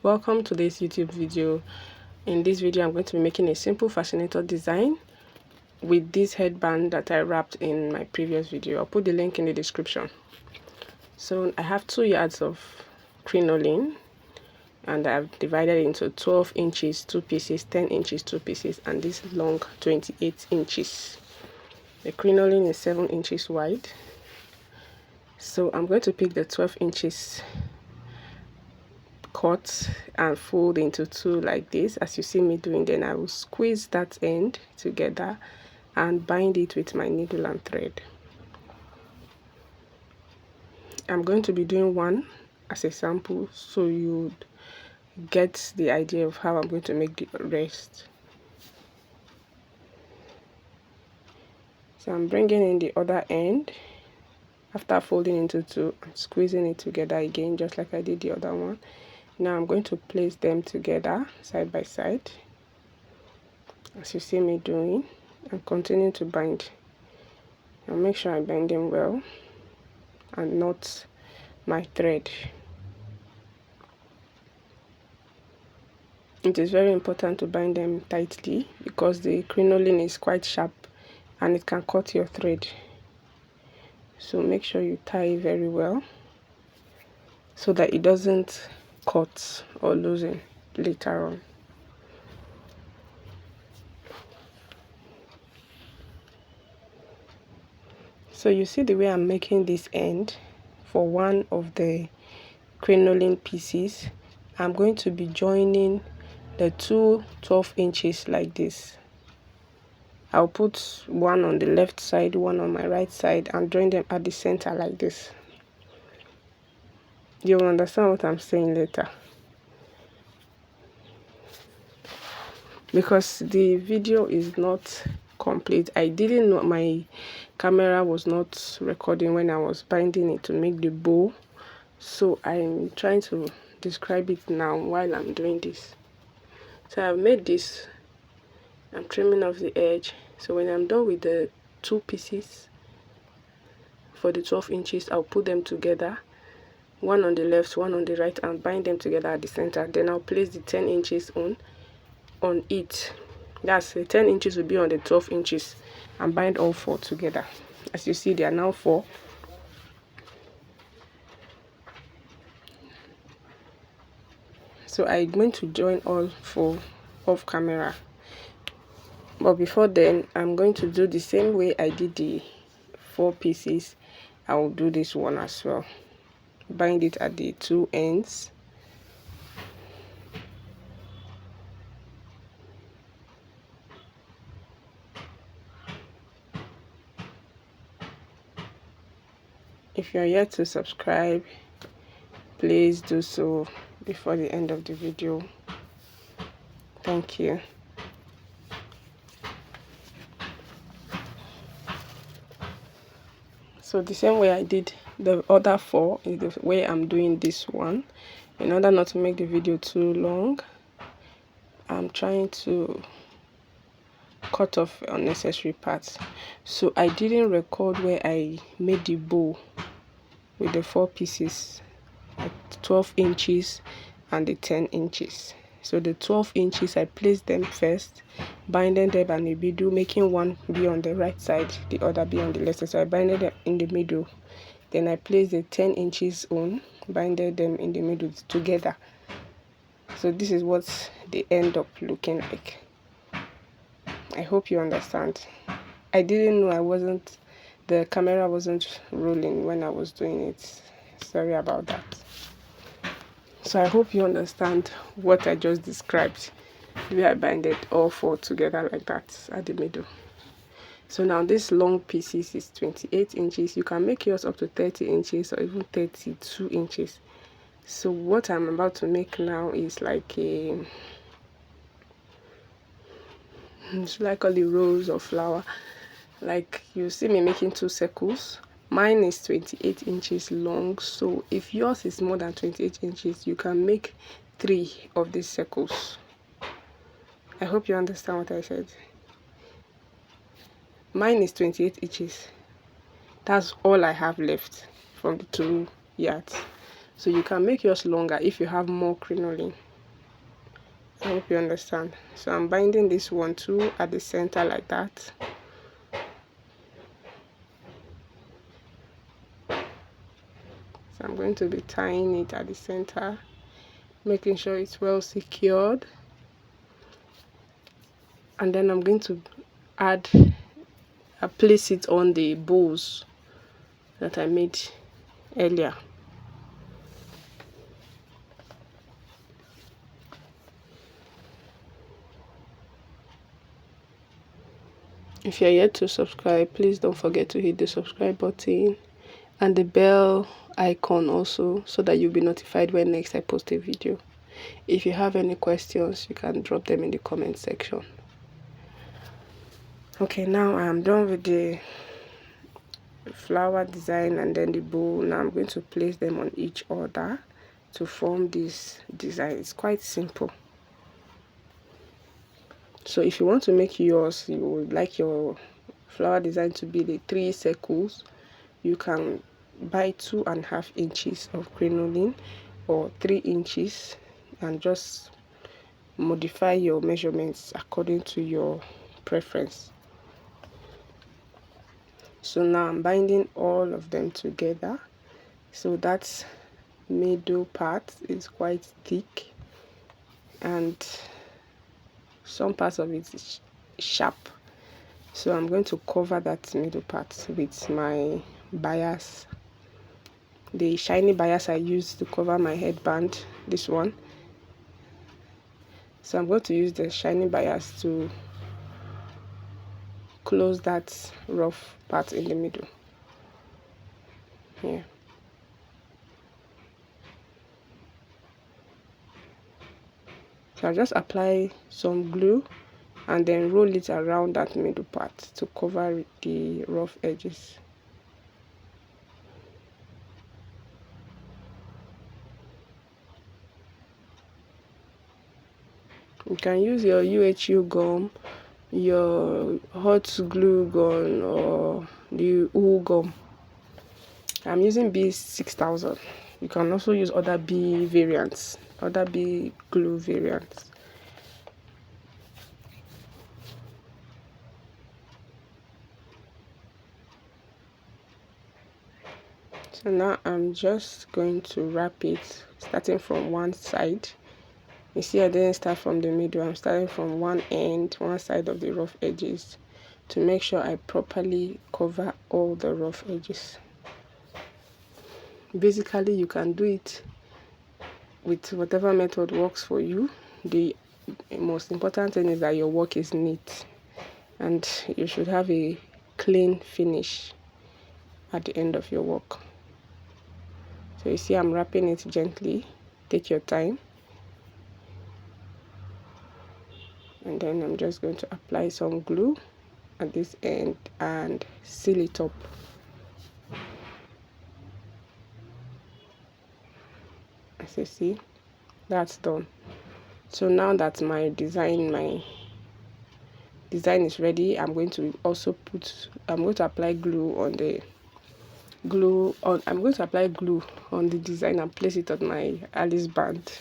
Welcome to this YouTube video. In this video I'm going to be making a simple fascinator design with this headband that I wrapped in my previous video. I'll put the link in the description. So I have 2 yards of crinoline and I've divided it into 12 inches 2 pieces, 10 inches 2 pieces, and this long 28 inches. The crinoline is 7 inches wide, so I'm going to pick the 12 inches cut and fold into 2 like this, as you see me doing. Then I will squeeze that end together and bind it with my needle and thread. I'm going to be doing one as a sample so you get the idea of how I'm going to make the rest. So I'm bringing in the other end after folding into 2 and squeezing it together again, just like I did the other one. Now I'm going to place them together side by side as you see me doing, and continue to bind. I'll make sure I bind them well and not my thread. It is very important to bind them tightly because the crinoline is quite sharp and it can cut your thread. So make sure you tie very well so that it doesn't cut or loosen later on. So you see the way I'm making this end for one of the crinoline pieces. I'm going to be joining the 2 12 inches like this. I'll put one on the left side, one on my right side, and join them at the center like this. You'll understand what I'm saying later, because the video is not complete. I didn't know my camera was not recording when I was binding it to make the bow, so I'm trying to describe it now while I'm doing this. So I've made this, I'm trimming off the edge. So when I'm done with the 2 pieces for the 12 inches, I'll put them together, one on the left, one on the right, and bind them together at the center. Then I'll place the 10 inches on it. That's the 10 inches will be on the 12 inches, and bind all 4 together. As you see, they are now 4. So I'm going to join all 4 off camera, but before then I'm going to do the same way I did the 4 pieces. I will do this one as well. Bind it at the 2 ends. If you're yet to subscribe, please do so before the end of the video. Thank you. So the same way I did the other 4 is the way I'm doing this one. In order not to make the video too long, I'm trying to cut off unnecessary parts. So I didn't record where I made the bow with the 4 pieces at 12 inches and the 10 inches. So the 12 inches I placed them first, binding them in the middle, making one be on the right side, the other be on the left side. So I binded them in the middle. Then I placed the 10 inches on, binded them in the middle together. So this is what they end up looking like. I hope you understand. I didn't know the camera wasn't rolling when I was doing it. Sorry about that. So I hope you understand what I just described, where I binded all 4 together like that at the middle. So now this long pieces is 28 inches. You can make yours up to 30 inches or even 32 inches. So what I'm about to make now is like a, should I call it rose or flower? Like you see me making 2 circles. Mine is 28 inches long, so if yours is more than 28 inches, you can make 3 of these circles. I hope you understand what I said. Mine is 28 inches. That's all I have left from the 2 yards. So you can make yours longer if you have more crinoline. I hope you understand. So I'm binding this one too at the center like that. So I'm going to be tying it at the center, making sure it's well secured. And then I'm going to place it on the bows that I made earlier. If you're yet to subscribe, please don't forget to hit the subscribe button and the bell icon also, so that you'll be notified when next I post a video. If you have any questions, you can drop them in the comment section. Okay, now I am done with the flower design and then the bow. Now I'm going to place them on each other to form this design. It's quite simple. So if you want to make yours, you would like your flower design to be the 3 circles, you can buy 2.5 inches of crinoline or 3 inches and just modify your measurements according to your preference. So now I'm binding all of them together. So that middle part is quite thick and some parts of it is sharp. So I'm going to cover that middle part with my bias, the shiny bias I used to cover my headband, this one. So I'm going to use the shiny bias to close that rough part in the middle here. So I'll just apply some glue and then roll it around that middle part to cover the rough edges. You can use your UHU gum, your hot glue gun, or the wool gum. I'm using B6000. You can also use other B variants, other B glue variants. So now I'm just going to wrap it starting from one side. You see, I didn't start from the middle. I'm starting from one side of the rough edges to make sure I properly cover all the rough edges. Basically, you can do it with whatever method works for you. The most important thing is that your work is neat and you should have a clean finish at the end of your work. So you see, I'm wrapping it gently. Take your time. And then I'm just going to apply some glue at this end and seal it up. As you see, that's done. So now that my design is ready, I'm going to apply glue on the design and place it on my Alice band.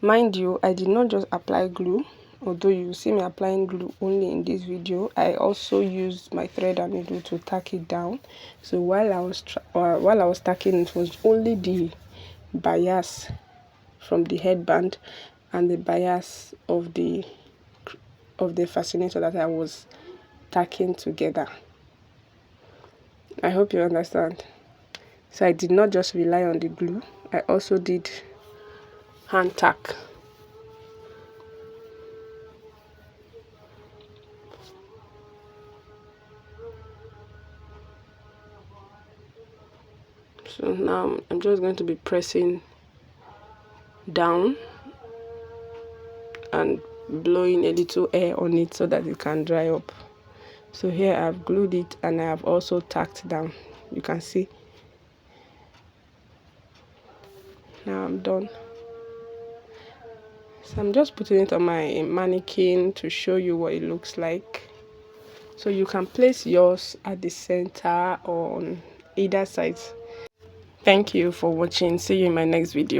Mind you, I did not just apply glue, although you see me applying glue only in this video. I also used my thread and needle to tack it down. So while I was tacking, it was only the bias from the headband and the bias of the fascinator that I was tacking together. I hope you understand. So I did not just rely on the glue, I also did hand tack. So now I'm just going to be pressing down and blowing a little air on it so that it can dry up. So here I've glued it and I have also tacked down. You can see. Now I'm done. So I'm just putting it on my mannequin to show you what it looks like. So you can place yours at the center or on either side. Thank you for watching. See you in my next video.